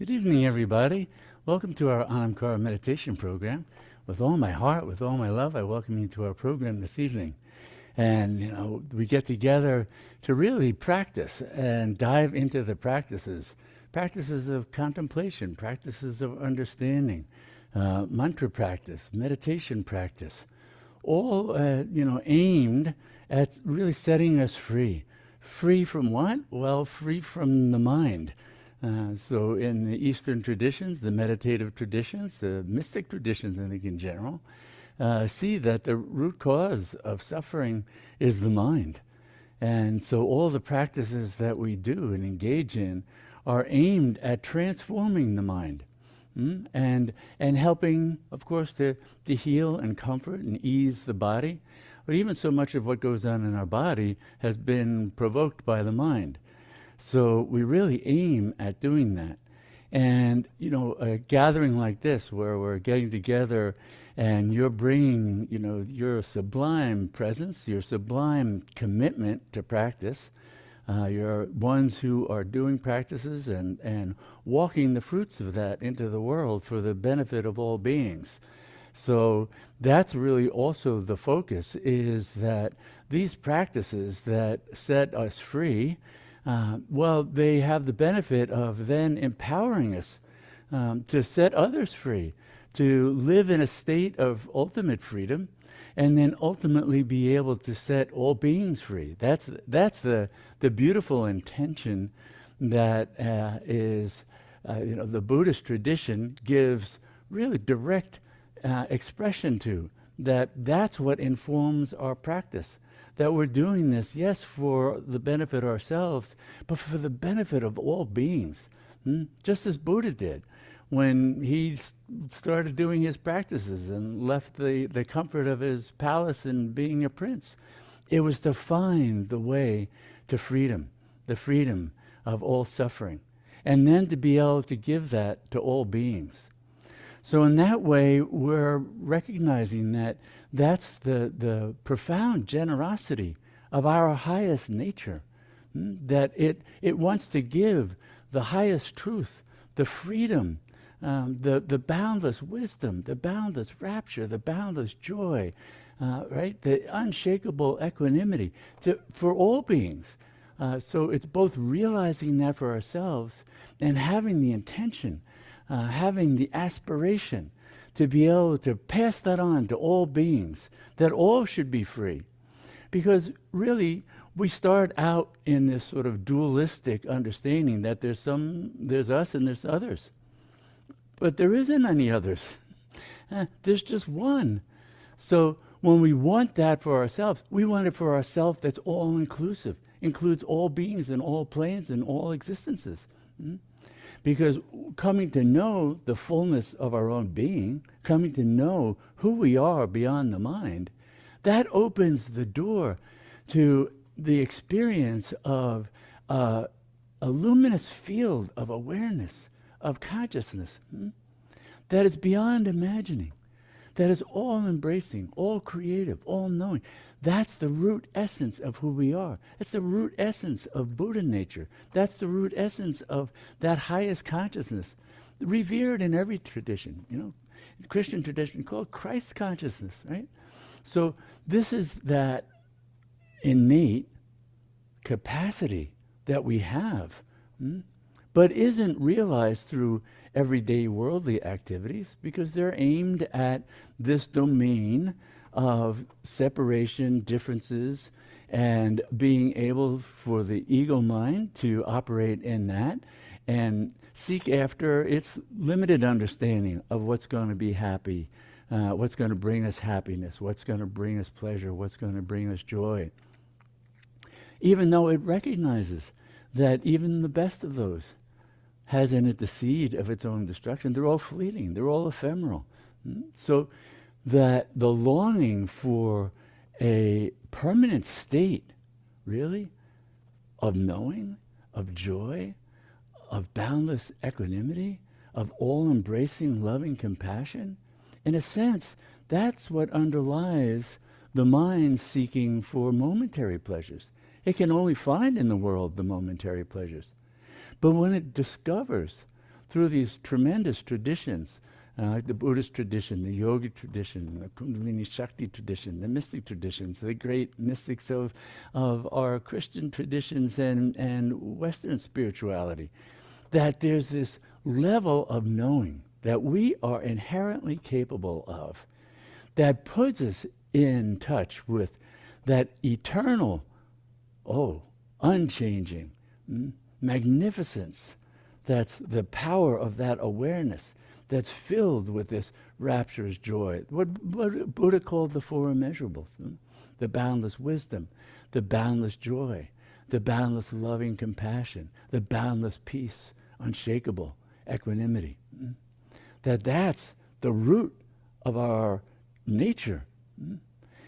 Good evening, everybody. Welcome to our Anamkara meditation program. With all my heart, with all my love, I welcome you to our program this evening. And, we get together to really practice and dive into the practices of contemplation, practices of understanding, mantra practice, meditation practice, all, aimed at really setting us free. Free from what? Well, free from the mind. So in the Eastern traditions, the meditative traditions, the mystic traditions, I think in general, see that the root cause of suffering is the mind. And so all the practices that we do and engage in are aimed at transforming the mind, and helping, of course, to heal and comfort and ease the body. But even so much of what goes on in our body has been provoked by the mind. So we really aim at doing that. And, a gathering like this where we're getting together and you're bringing, your sublime presence, your sublime commitment to practice. You're ones who are doing practices and walking the fruits of that into the world for the benefit of all beings. So that's really also the focus, is that these practices that set us free, they have the benefit of then empowering us to set others free, to live in a state of ultimate freedom, and then ultimately be able to set all beings free. That's the beautiful intention that is, the Buddhist tradition gives really direct expression to. That's what informs our practice. That we're doing this, yes, for the benefit of ourselves, but for the benefit of all beings. Just as Buddha did when he started doing his practices and left the comfort of his palace and being a prince. It was to find the way to freedom, the freedom of all suffering, and then to be able to give that to all beings. So in that way, we're recognizing that that's the profound generosity of our highest nature, that it wants to give the highest truth, the freedom, the boundless wisdom, the boundless rapture, the boundless joy, right? The unshakable equanimity for all beings. So it's both realizing that for ourselves and having the intention, having the aspiration to be able to pass that on to all beings, that all should be free. Because really, we start out in this sort of dualistic understanding that there's us and there's others. But there isn't any others. There's just one. So when we want that for ourselves, we want it for ourselves that's all-inclusive, includes all beings and all planes and all existences. Because coming to know the fullness of our own being, coming to know who we are beyond the mind, that opens the door to the experience of a luminous field of awareness, of consciousness, that is beyond imagining, that is all-embracing, all-creative, all-knowing. That's the root essence of who we are. That's the root essence of Buddha nature. That's the root essence of that highest consciousness, revered in every tradition, Christian tradition called Christ consciousness, right? So this is that innate capacity that we have, but isn't realized through everyday worldly activities, because they're aimed at this domain of separation, differences, and being able for the ego mind to operate in that and seek after its limited understanding of what's going to be happy, what's going to bring us happiness, what's going to bring us pleasure, what's going to bring us joy. Even though it recognizes that even the best of those has in it the seed of its own destruction. They're all fleeting, they're all ephemeral. So that the longing for a permanent state, really, of knowing, of joy, of boundless equanimity, of all-embracing loving compassion, in a sense, that's what underlies the mind seeking for momentary pleasures. It can only find in the world the momentary pleasures. But when it discovers through these tremendous traditions, like the Buddhist tradition, the yogic tradition, the Kundalini Shakti tradition, the mystic traditions, the great mystics of our Christian traditions and Western spirituality, that there's this level of knowing that we are inherently capable of that puts us in touch with that eternal, unchanging magnificence. That's the power of that awareness that's filled with this rapturous joy. What Buddha called the four immeasurables. The boundless wisdom, the boundless joy, the boundless loving compassion, the boundless peace, unshakable equanimity. That's the root of our nature.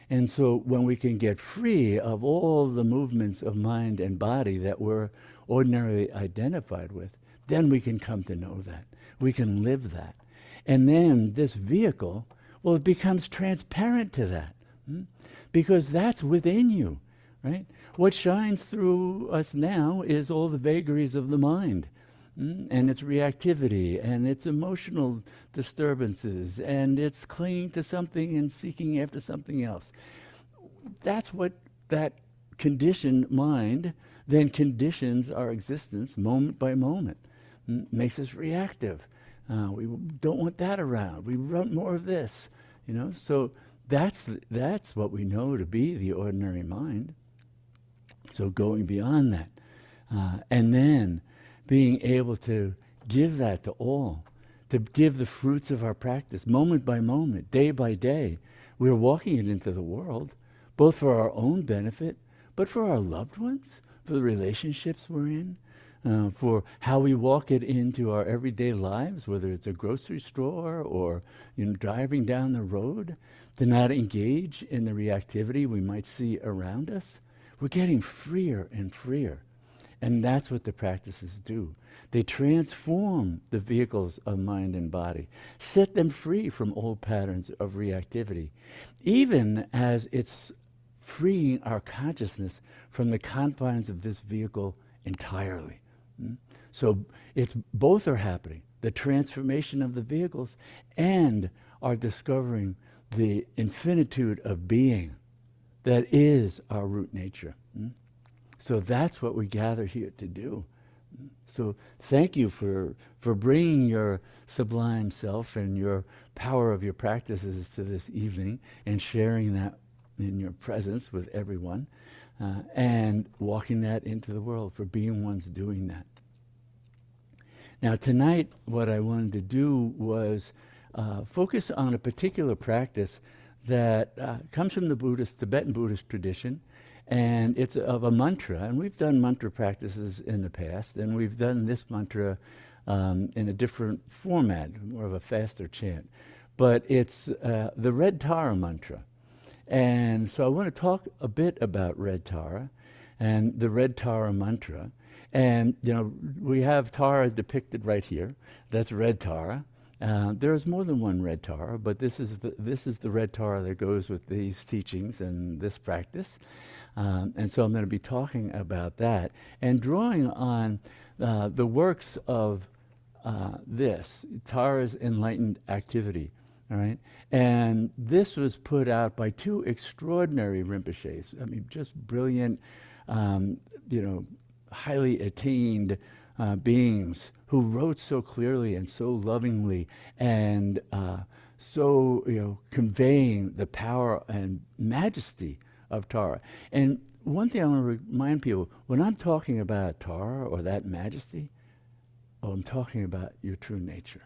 And so when we can get free of all the movements of mind and body that we're ordinarily identified with, then we can come to know that. We can live that. And then this vehicle, it becomes transparent to that. Because that's within you, right? What shines through us now is all the vagaries of the mind. And its reactivity, and its emotional disturbances, and its clinging to something and seeking after something else. That's what that conditioned mind then conditions our existence moment by moment, makes us reactive. We don't want that around. We want more of this, So that's what we know to be the ordinary mind. So going beyond that, and then being able to give that to all, to give the fruits of our practice moment by moment, day by day. We're walking it into the world, both for our own benefit, but for our loved ones, for the relationships we're in, for how we walk it into our everyday lives, whether it's a grocery store or driving down the road, to not engage in the reactivity we might see around us. We're getting freer and freer. And that's what the practices do. They transform the vehicles of mind and body, set them free from old patterns of reactivity, even as it's freeing our consciousness from the confines of this vehicle entirely. So it's both are happening, the transformation of the vehicles and our discovering the infinitude of being that is our root nature. So that's what we gather here to do. So thank you for bringing your sublime self and your power of your practices to this evening and sharing that in your presence with everyone and walking that into the world, for being ones doing that. Now tonight what I wanted to do was focus on a particular practice that comes from the Tibetan Buddhist tradition. And it's of a mantra, and we've done mantra practices in the past, and we've done this mantra in a different format, more of a faster chant. But it's the Red Tara mantra. And so I want to talk a bit about Red Tara and the Red Tara mantra. And, we have Tara depicted right here. That's Red Tara. There's more than one Red Tara, but this is the Red Tara that goes with these teachings and this practice. And so I'm going to be talking about that and drawing on the works of this, Tara's enlightened activity. All right, and this was put out by two extraordinary Rinpoches. I mean, just brilliant, highly attained beings who wrote so clearly and so lovingly and so conveying the power and majesty of Tara. And one thing I want to remind people, when I'm talking about Tara or that majesty, I'm talking about your true nature.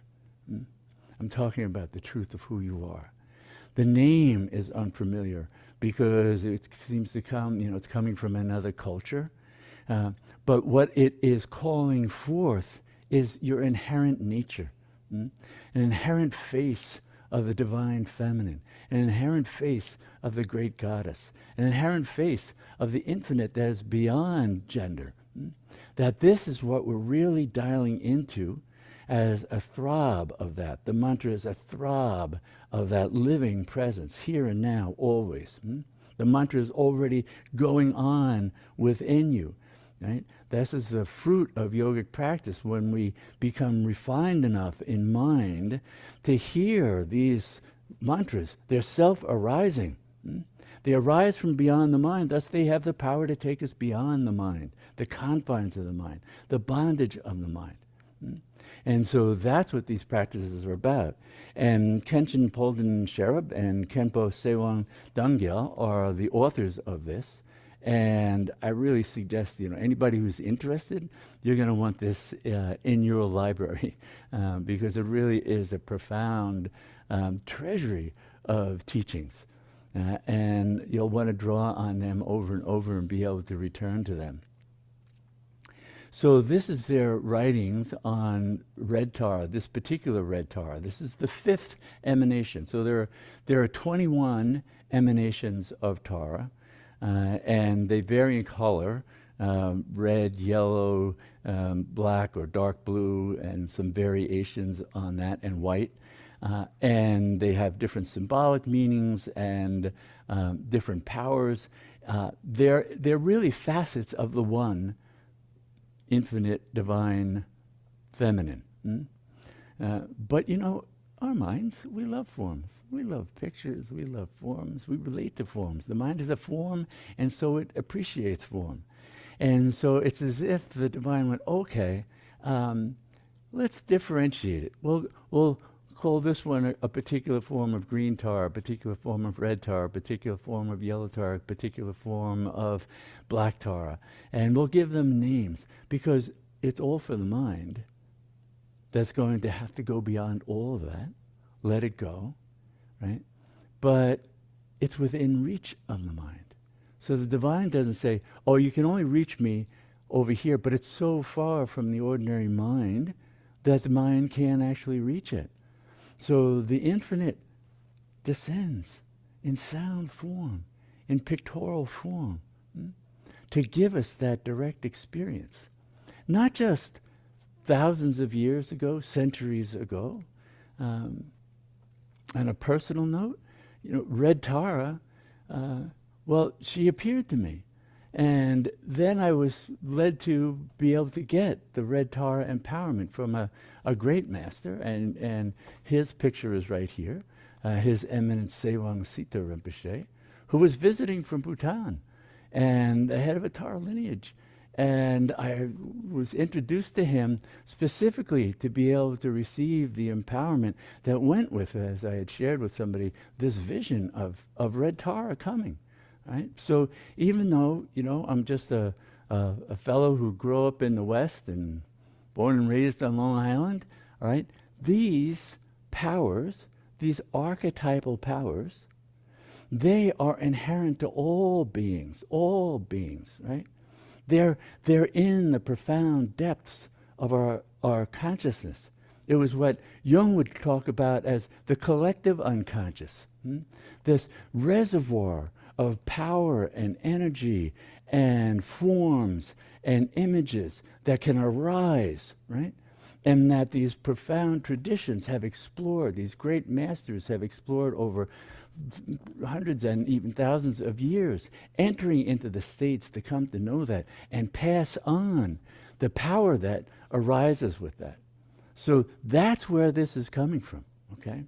I'm talking about the truth of who you are. The name is unfamiliar because it seems to come, it's coming from another culture. But what it is calling forth is your inherent nature, an inherent face of the divine feminine, an inherent face of the great goddess, an inherent face of the infinite that is beyond gender. That this is what we're really dialing into as a throb of that. The mantra is a throb of that living presence, here and now, always. The mantra is already going on within you. right? This is the fruit of yogic practice when we become refined enough in mind to hear these mantras. They're self-arising. They arise from beyond the mind, thus they have the power to take us beyond the mind, the confines of the mind, the bondage of the mind. And so that's what these practices are about. And Khenchen Polden Sherab and Khenpo Sewang Dangyal are the authors of this. And I really suggest, anybody who's interested, you're going to want this in your library because it really is a profound treasury of teachings. And you'll want to draw on them over and over and be able to return to them. So this is their writings on red Tara, this particular red Tara. This is the 5th emanation. So there are 21 emanations of Tara, and they vary in color, red, yellow, black or dark blue, and some variations on that, and white. And they have different symbolic meanings and different powers. They're really facets of the one infinite, divine, feminine. But our minds, we love forms. We love pictures. We love forms. We relate to forms. The mind is a form, and so it appreciates form. And so it's as if the divine went, okay, let's differentiate it. We'll call this one a particular form of green tar, a particular form of red tar, a particular form of yellow tar, a particular form of black tar. And we'll give them names because it's all for the mind that's going to have to go beyond all of that, let it go, right? But it's within reach of the mind. So the divine doesn't say, oh, you can only reach me over here, but it's so far from the ordinary mind that the mind can't actually reach it. So the infinite descends in sound form, in pictorial form, to give us that direct experience. Not just thousands of years ago, centuries ago. On a personal note, Red Tara, she appeared to me. And then I was led to be able to get the Red Tara empowerment from a great master, and his picture is right here, His Eminence Sewang Sita Rinpoche, who was visiting from Bhutan and the head of a Tara lineage. And I was introduced to him specifically to be able to receive the empowerment that went with, as I had shared with somebody, this vision of Red Tara coming. Right? So even though, I'm just a fellow who grew up in the West and born and raised on Long Island, all right, these powers, these archetypal powers, they are inherent to all beings, right? They're in the profound depths of our consciousness. It was what Jung would talk about as the collective unconscious, this reservoir of power and energy and forms and images that can arise, right? And that these profound traditions have explored, these great masters have explored over hundreds and even thousands of years, entering into the states to come to know that and pass on the power that arises with that. So that's where this is coming from, okay?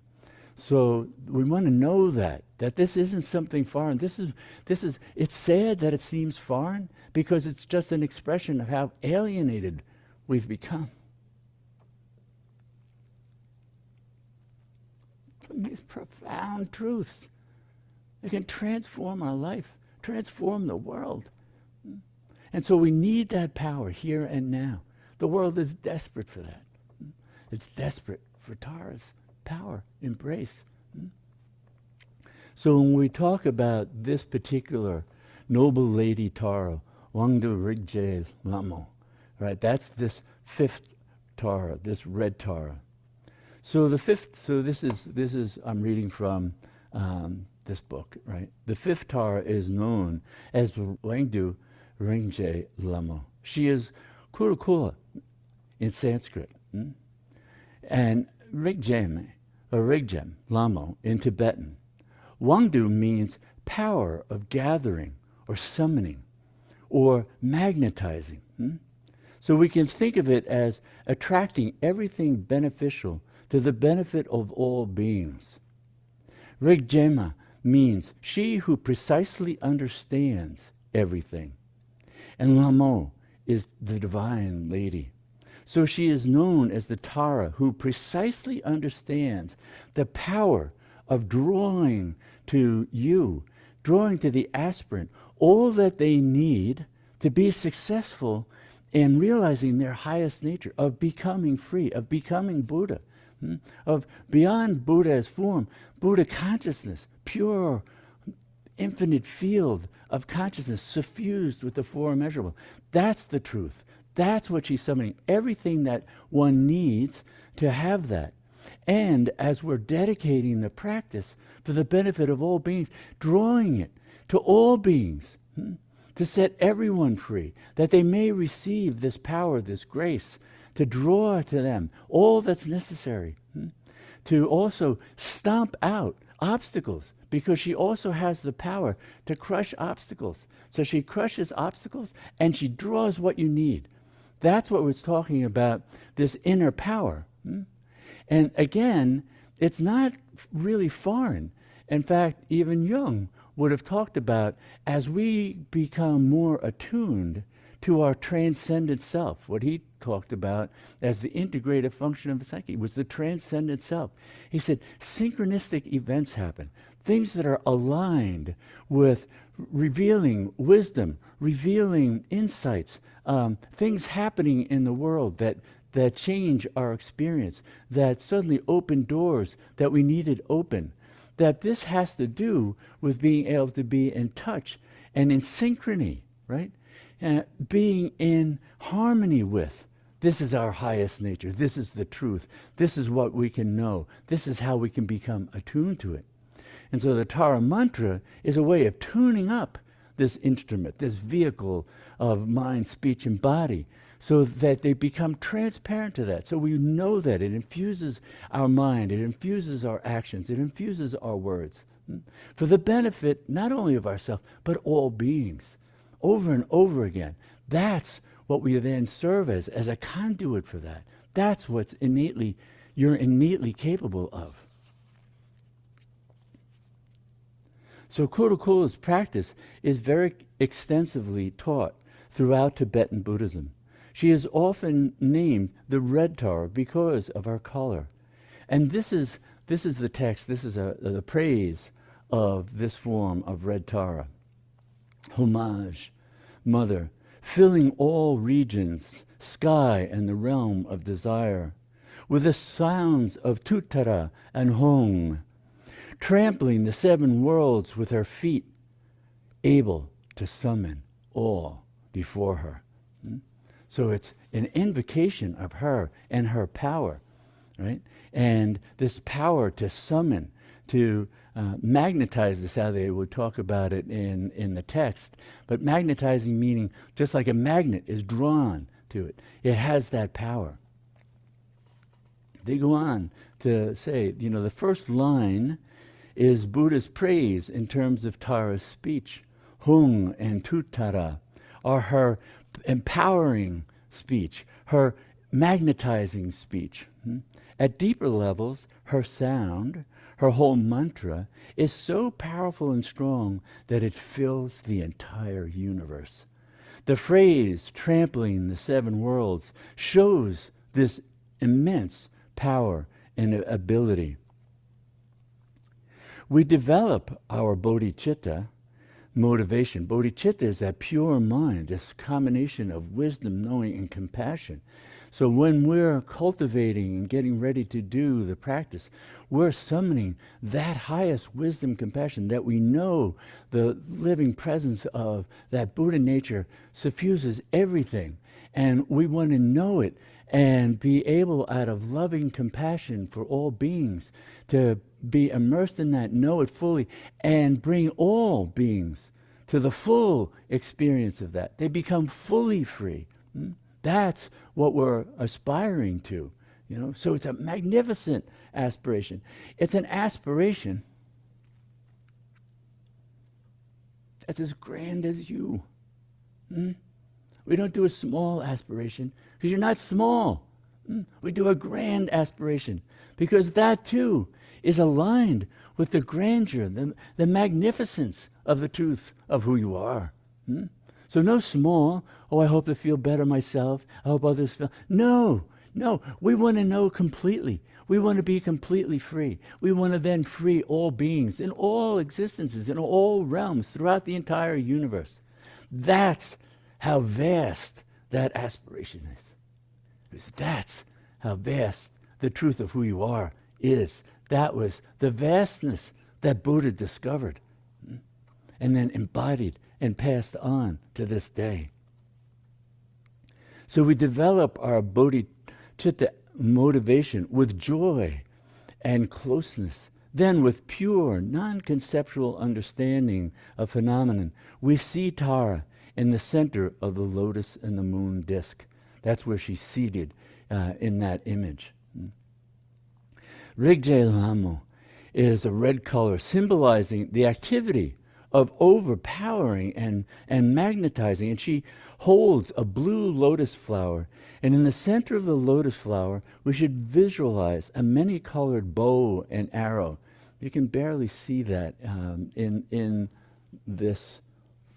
So we want to know that this isn't something foreign. This is, it's sad that it seems foreign because it's just an expression of how alienated we've become from these profound truths. They can transform our life, transform the world. And so we need that power here and now. The world is desperate for that. It's desperate for Tara's power, embrace. So when we talk about this particular noble lady Tara, Wangdu Rigje Lamo, right? That's this 5th Tara, this red Tara. So the 5th, so this is I'm reading from this book, right? The 5th Tara is known as Wangdu Ringje Lamo. She is Kurukula in Sanskrit. And Rigjem, or Rigjem, Lamo, in Tibetan. Wangdu means power of gathering or summoning, or magnetizing. So we can think of it as attracting everything beneficial to the benefit of all beings. Rigjema means she who precisely understands everything. And Lamo is the divine lady. So she is known as the Tara who precisely understands the power of drawing to you, drawing to the aspirant, all that they need to be successful in realizing their highest nature, of becoming free, of becoming Buddha, of beyond Buddha as form, Buddha consciousness, pure, infinite field of consciousness suffused with the four immeasurable. That's the truth. That's what she's summoning. Everything that one needs to have that. And as we're dedicating the practice for the benefit of all beings, drawing it to all beings, to set everyone free, that they may receive this power, this grace, to draw to them all that's necessary, to also stomp out obstacles, because she also has the power to crush obstacles. So she crushes obstacles and she draws what you need. That's what we're talking about, this inner power. And again, it's not really foreign. In fact, even Jung would have talked about, as we become more attuned to our transcendent self, what he talked about as the integrative function of the psyche was the transcendent self. He said synchronistic events happen, things that are aligned with revealing wisdom, revealing insights, things happening in the world that change our experience, that suddenly open doors that we needed open. That this has to do with being able to be in touch and in synchrony, right? Being in harmony with. This is our highest nature. This is the truth. This is what we can know. This is how we can become attuned to it. And so the Tara mantra is a way of tuning up this instrument, this vehicle of mind, speech, and body, so that they become transparent to that. So we know that it infuses our mind, it infuses our actions, it infuses our words, for the benefit not only of ourselves, but all beings, over and over again. That's what we then serve as a conduit for that. That's what's you're innately capable of. So Kurukula's practice is very extensively taught throughout Tibetan Buddhism. She is often named the red Tara because of her color. And this is the text, this is the praise of this form of red Tara. Homage, mother, filling all regions, sky and the realm of desire, with the sounds of Tutara and Hong, trampling the seven worlds with her feet, able to summon all before her. So it's an invocation of her and her power, right? And this power to summon, to magnetize is how they would talk about it in the text. But magnetizing meaning just like a magnet is drawn to it. It has that power. They go on to say, the first line is Buddha's praise in terms of Tara's speech. Hung and Tutara are her empowering speech, her magnetizing speech. At deeper levels, her sound, her whole mantra, is so powerful and strong that it fills the entire universe. The phrase, trampling the seven worlds, shows this immense power and ability. We develop our bodhicitta motivation. Bodhicitta is that pure mind, this combination of wisdom, knowing, and compassion. So when we're cultivating and getting ready to do the practice, we're summoning that highest wisdom, compassion, that we know the living presence of that Buddha nature suffuses everything. And we want to know it and be able, out of loving compassion for all beings, to be immersed in that, know it fully, and bring all beings to the full experience of that. They become fully free. That's what we're aspiring to. So it's a magnificent aspiration. It's an aspiration that's as grand as you. Mm? We don't do a small aspiration because you're not small. Mm? We do a grand aspiration because that too is aligned with the grandeur, the magnificence of the truth of who you are. Mm? So no small, oh, I hope to feel better myself. I hope others feel. No, we want to know completely. We want to be completely free. We want to then free all beings in all existences, in all realms, throughout the entire universe. That's how vast that aspiration is. Because that's how vast the truth of who you are is. That was the vastness that Buddha discovered and then embodied and passed on to this day. So we develop our bodhicitta motivation with joy and closeness. Then with pure, non-conceptual understanding of phenomenon, we see Tara in the center of the lotus and the moon disk. That's where she's seated in that image. Rigje Lamo is a red color symbolizing the activity of overpowering and magnetizing. And she holds a blue lotus flower. And in the center of the lotus flower, we should visualize a many-colored bow and arrow. You can barely see that in this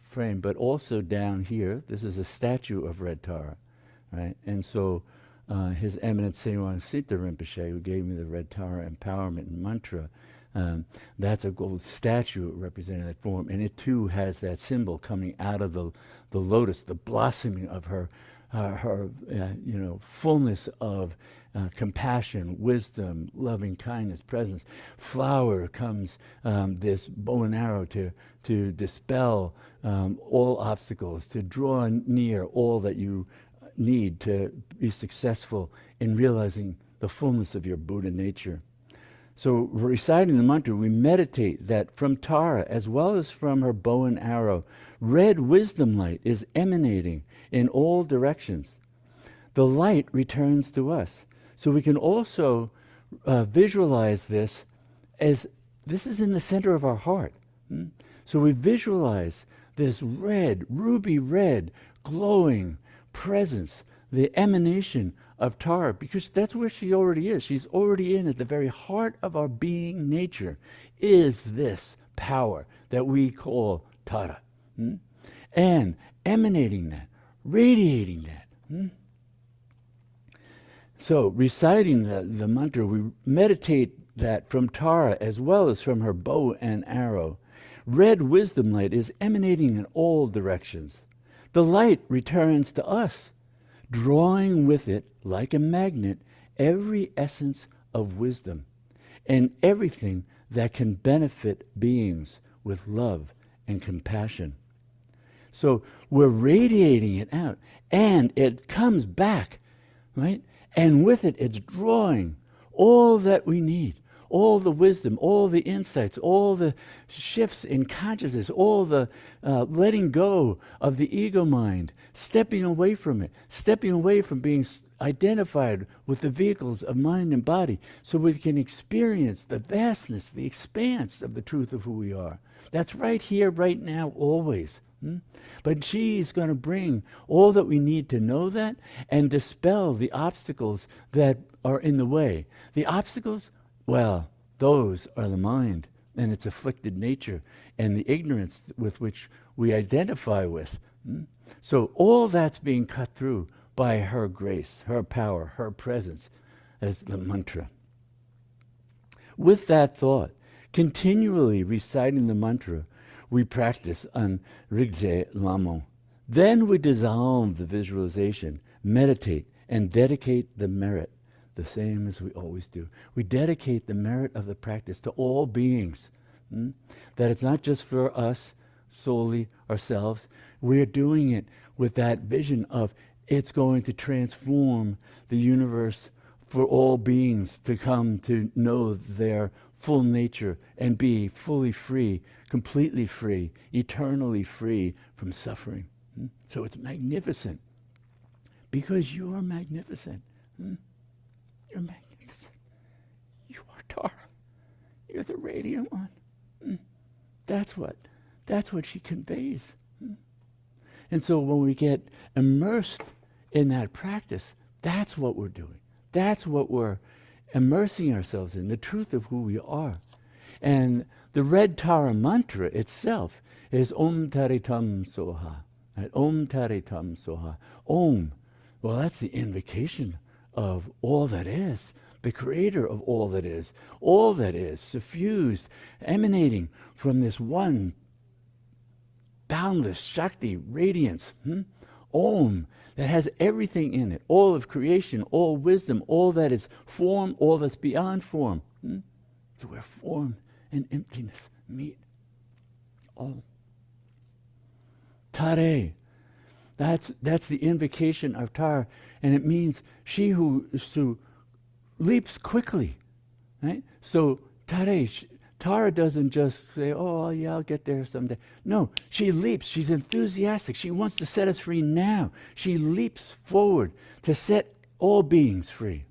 frame, but also down here, this is a statue of Red Tara, right? And so His Eminence Sewang Sita Rinpoche, who gave me the Red Tara Empowerment Mantra, that's a gold statue representing that form, and it too has that symbol coming out of the lotus, the blossoming of her fullness of compassion, wisdom, loving kindness, presence. Flower comes this bow and arrow to dispel all obstacles, to draw near all that you need to be successful in realizing the fullness of your Buddha nature. So reciting the mantra, we meditate that from Tara, as well as from her bow and arrow, red wisdom light is emanating in all directions. The light returns to us. So we can also visualize this as this is in the center of our heart. So we visualize this red, ruby red, glowing presence, the emanation of Tara, because that's where she already is. She's already in at the very heart of our being nature, is this power that we call Tara. And emanating that, radiating that. So reciting the mantra, we meditate that from Tara as well as from her bow and arrow. Red wisdom light is emanating in all directions. The light returns to us, drawing with it, like a magnet, every essence of wisdom and everything that can benefit beings with love and compassion. So we're radiating it out, and it comes back, right? And with it, it's drawing all that we need, all the wisdom, all the insights, all the shifts in consciousness, all the letting go of the ego mind, stepping away from it, stepping away from being identified with the vehicles of mind and body, so we can experience the vastness, the expanse of the truth of who we are. That's right here, right now, always. But she's going to bring all that we need to know that and dispel the obstacles that are in the way. The obstacles, well, those are the mind and its afflicted nature and the ignorance with which we identify with. So all that's being cut through by her grace, her power, her presence as the mantra. With that thought, continually reciting the mantra, we practice on Rigje Lamo. Then we dissolve the visualization, meditate, and dedicate the merit, the same as we always do. We dedicate the merit of the practice to all beings, that it's not just for us, solely ourselves. We're doing it with that vision of it's going to transform the universe for all beings to come to know their full nature and be fully free, completely free, eternally free from suffering. So it's magnificent because you're magnificent. You're magnificent. You are Tara. You're the radiant one. That's what she conveys. And so when we get immersed in that practice, that's what we're doing. That's what we're immersing ourselves in, the truth of who we are. And the red Tara mantra itself is Om Tari Tam Soha. Right? Om Tari Tam Soha. Om. Well, that's the invocation of all that is, the creator of all that is, suffused, emanating from this one boundless Shakti radiance. Om, that has everything in it, all of creation, all wisdom, all that is form, all that's beyond form. So where form and emptiness meet. Om. Tare, that's the invocation of Tara, and it means she who leaps quickly, right? So Tare, Tara doesn't just say, oh, yeah, I'll get there someday. No, she leaps. She's enthusiastic. She wants to set us free now. She leaps forward to set all beings free.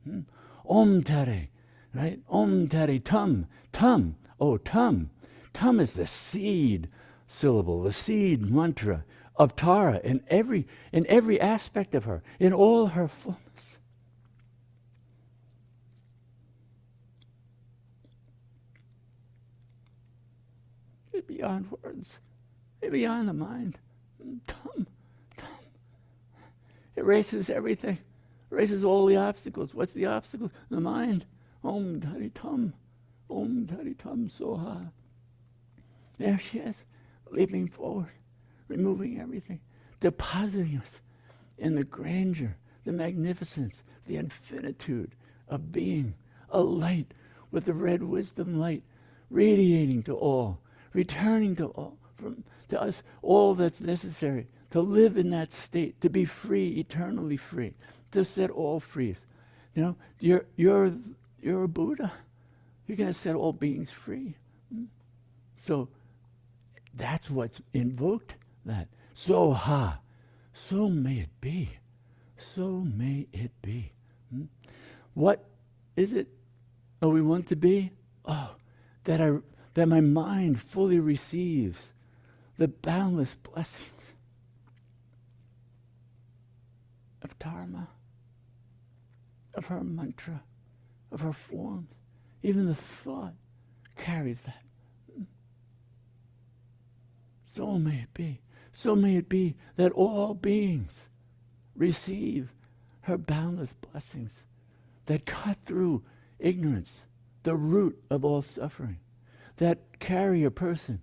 Om Tare, right? Om Tare Tum. Tum. Oh, Tum. Tum is the seed syllable, the seed mantra of Tara in every aspect of her, in all her fullness. Beyond words, beyond the mind. Tum. Erases everything, erases all the obstacles. What's the obstacle? The mind. Om Tari Tum. Om Tari Tum Soha. There she is, leaping forward, removing everything, depositing us in the grandeur, the magnificence, the infinitude of being, a light with the red wisdom light, radiating to all, returning to all, to us all that's necessary to live in that state, to be free, eternally free, to set all free. You know, you're a Buddha. You're going to set all beings free. So that's what's invoked. That Soha, so may it be. So may it be. What is it? Oh, we want to be? Oh, that my mind fully receives the boundless blessings of Dharma, of her mantra, of her forms. Even the thought carries that. So may it be. So may it be that all beings receive her boundless blessings that cut through ignorance, the root of all suffering, that carry a person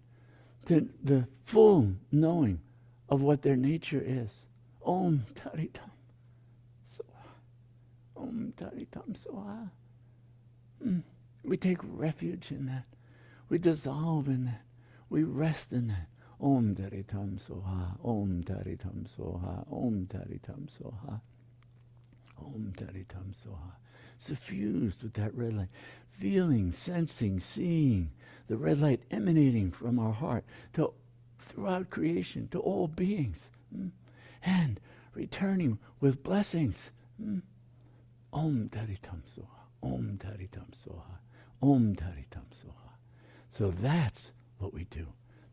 to the full knowing of what their nature is. Om Tari Tam Soha. Om Tari Tam Soha. We take refuge in that. We dissolve in that. We rest in that. Om Tari Tam Soha. Om Tari Tam Soha. Om Tari Tam Soha. Om Tari Tam Soha. Suffused with that red light. Feeling, sensing, seeing the red light emanating from our heart to throughout creation, to all beings. And returning with blessings. Om Tari Tam Soha. Om Tari Tam Soha. Om Tari Tam Soha. So that's what we do.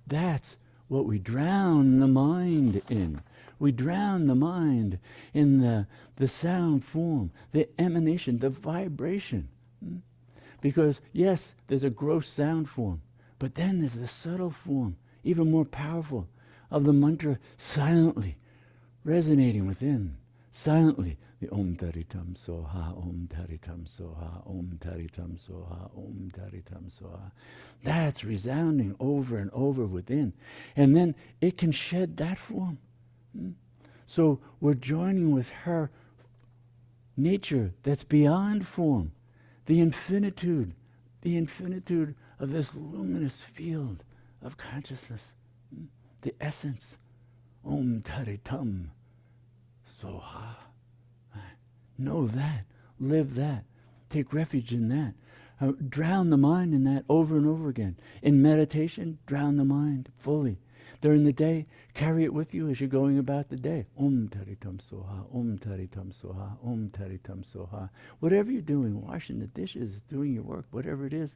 That's what we drown the mind in. We drown the mind in the sound form, the emanation, the vibration. Because yes, there's a gross sound form, but then there's the subtle form, even more powerful, of the mantra silently resonating within, silently. The Om Tari Tam Soha, Om Tari Tam Soha, Om Tari Tam Soha, Om Tari Tam Soha. That's resounding over and over within. And then it can shed that form. So we're joining with her nature that's beyond form, the infinitude of this luminous field of consciousness, the essence. Om Tari Tam Soha. Know that, live that, take refuge in that. Drown the mind in that over and over again. In meditation, drown the mind fully. During the day, carry it with you as you're going about the day. Om Tari Tam Soha, Om Tari Tam Soha, Om Tari Tam Soha. Whatever you're doing, washing the dishes, doing your work, whatever it is,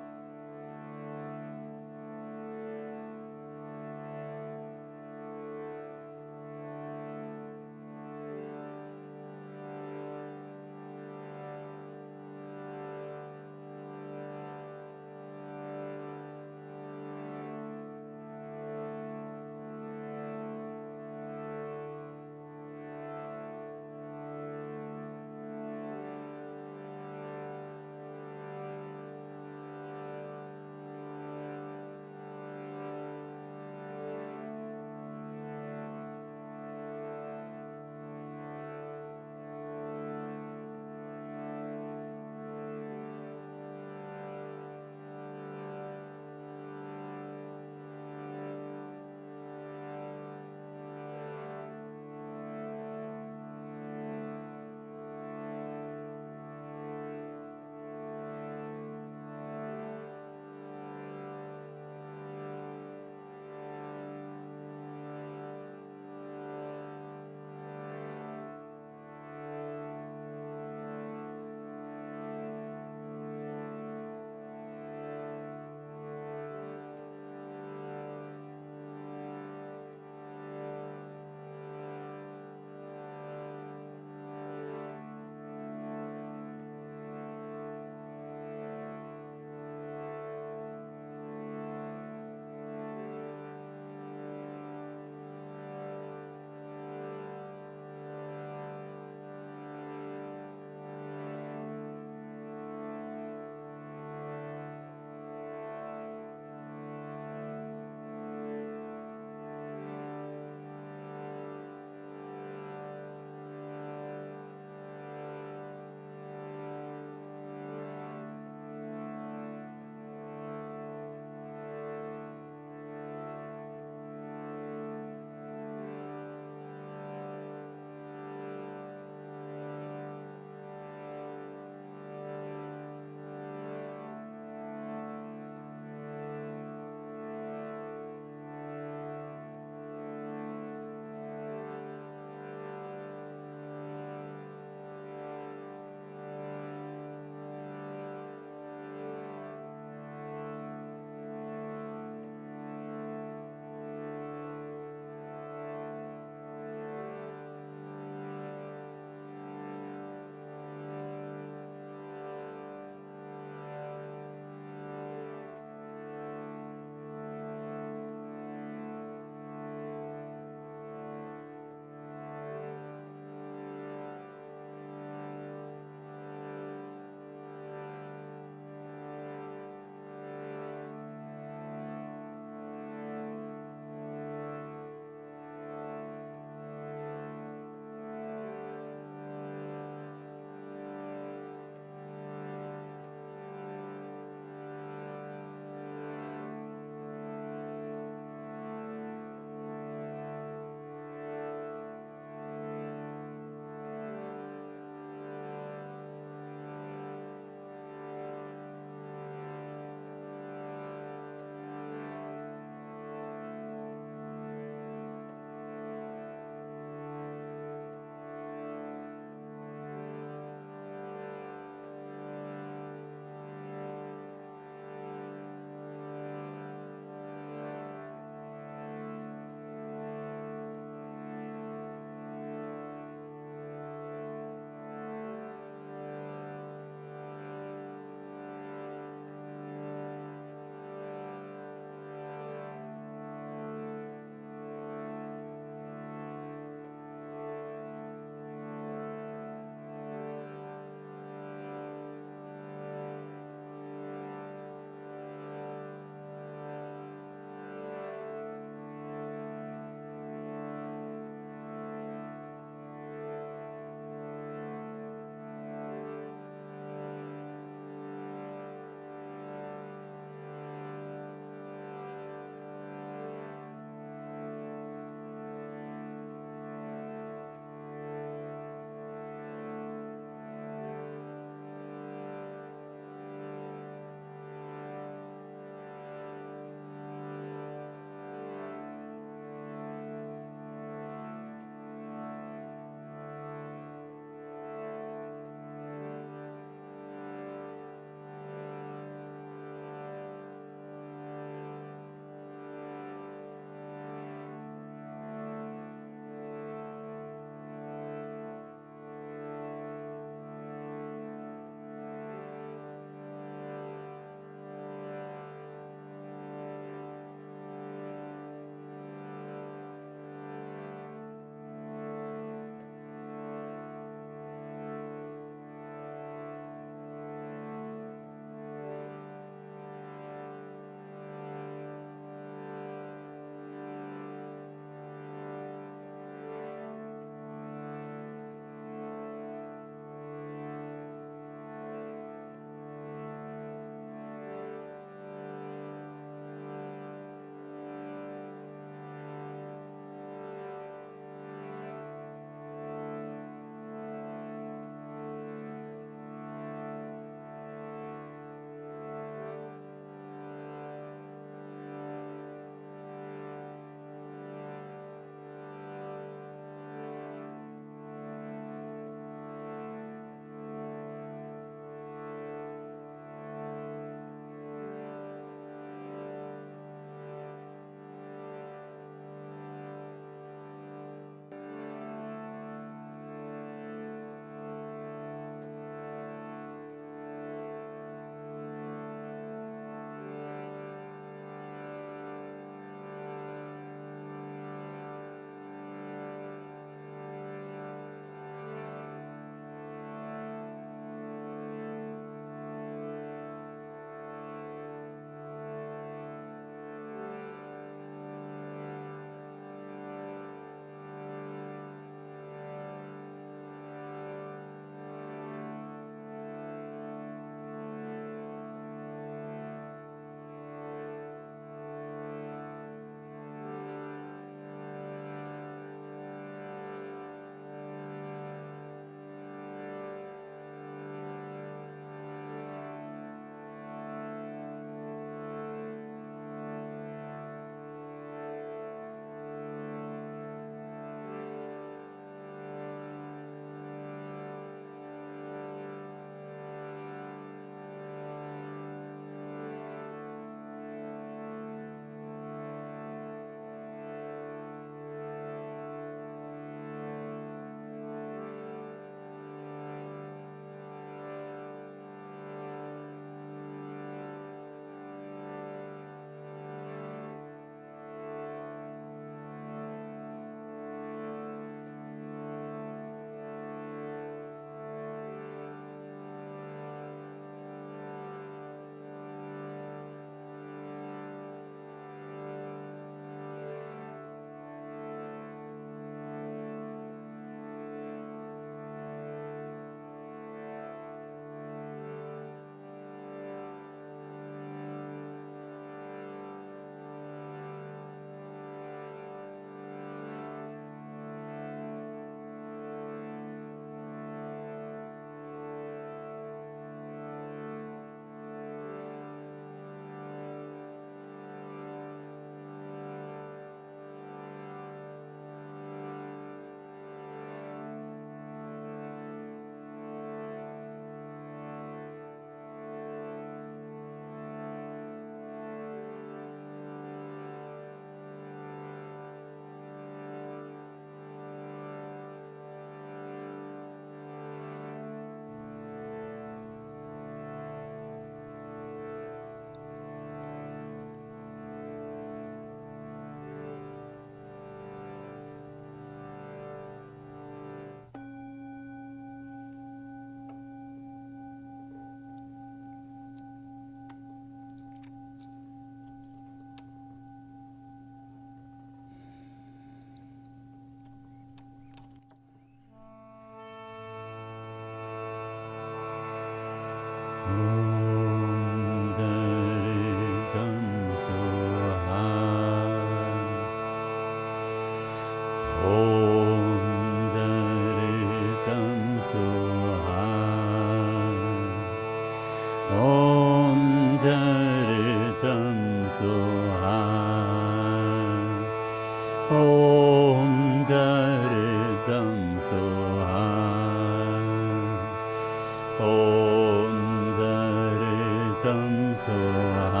tam soha.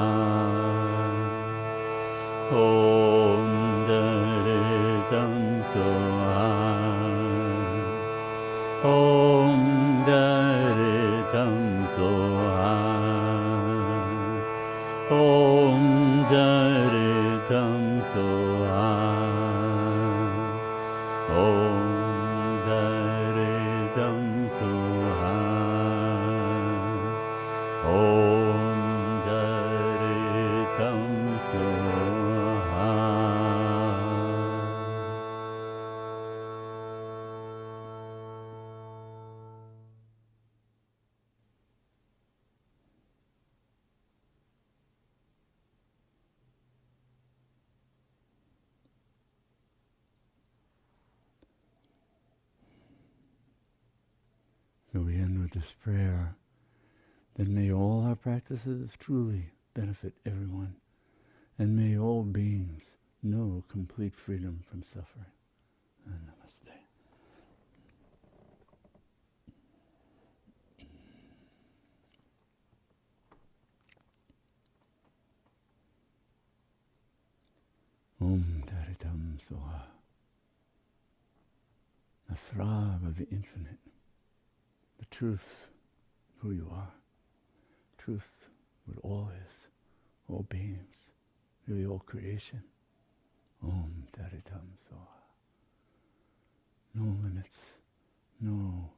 Om Dari tam soha. Om Dari tam soha. Om Dari tam soha. Om Dari tam soha. Om Dari tam soha. So we end with this prayer that may all our practices truly benefit everyone, and may all beings know complete freedom from suffering. Namaste. Om Taritam Soha. The throb of the infinite, the truth of who you are, truth what all is, all beings, really all creation. Om Taritam Soha. No limits, no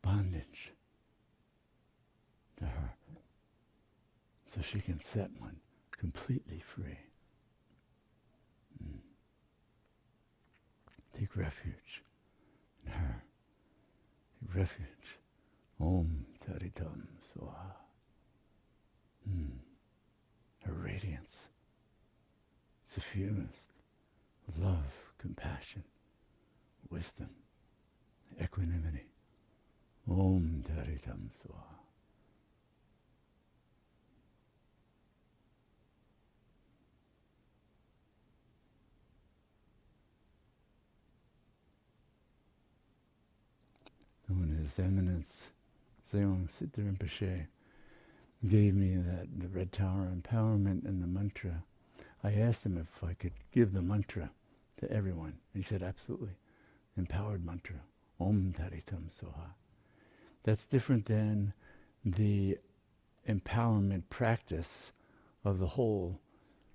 bondage to her, so she can set one completely free. Take refuge in her. Take refuge. Om Taritam Soha. Her radiance, suffused with love, compassion, wisdom, equanimity. Om Taritam Soha. When His Eminence Seong Siddha Rinpoche gave me the Red Tower empowerment and the mantra, I asked him if I could give the mantra to everyone. He said, absolutely. Empowered mantra. Om Taritam Soha. That's different than the empowerment practice of the whole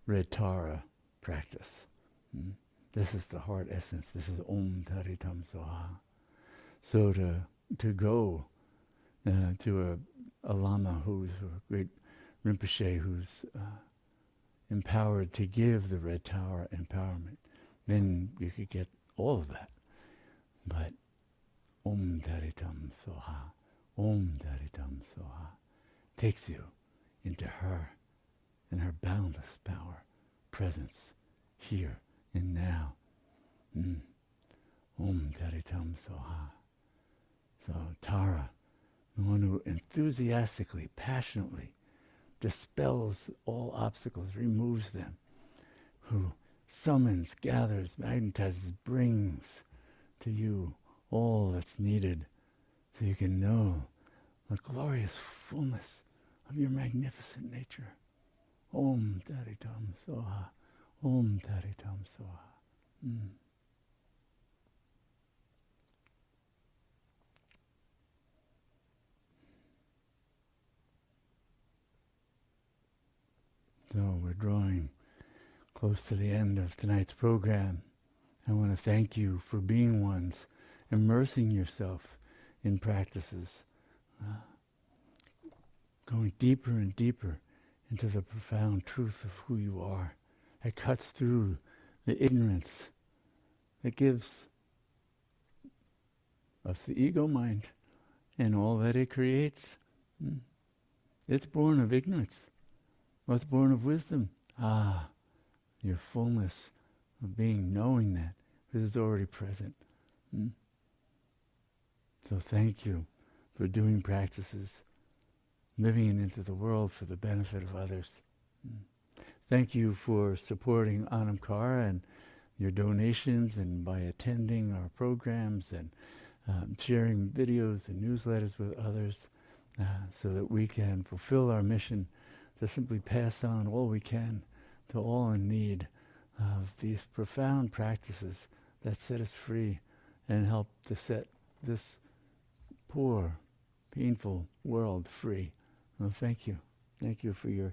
Red Tara practice. This is the heart essence. This is Om Taritam Soha. So to go to a Lama who's a great Rinpoche who's empowered to give the Red Tower empowerment, then you could get all of that. But Om Taritam Soha, Om Taritam Soha takes you into her and her boundless power, presence, here and now. Om Taritam Soha. So Tara, the one who enthusiastically, passionately dispels all obstacles, removes them, who summons, gathers, magnetizes, brings to you all that's needed so you can know the glorious fullness of your magnificent nature. Om Taritam Soha, Om Taritam Soha. So we're drawing close to the end of tonight's program. I want to thank you for being ones, immersing yourself in practices, going deeper and deeper into the profound truth of who you are. That cuts through the ignorance that gives us the ego mind and all that it creates. It's born of ignorance. What's born of wisdom? Your fullness of being, knowing that, because it's already present. So thank you for doing practices, living it into the world for the benefit of others. Thank you for supporting Anamkara and your donations and by attending our programs and sharing videos and newsletters with others. so that we can fulfill our mission to simply pass on all we can to all in need of these profound practices that set us free and help to set this poor, painful world free. Well, thank you. Thank you for your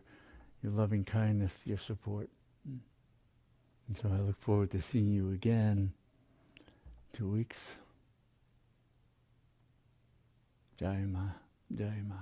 loving kindness, your support. And so I look forward to seeing you again 2 weeks. Jai Ma, Jai Ma.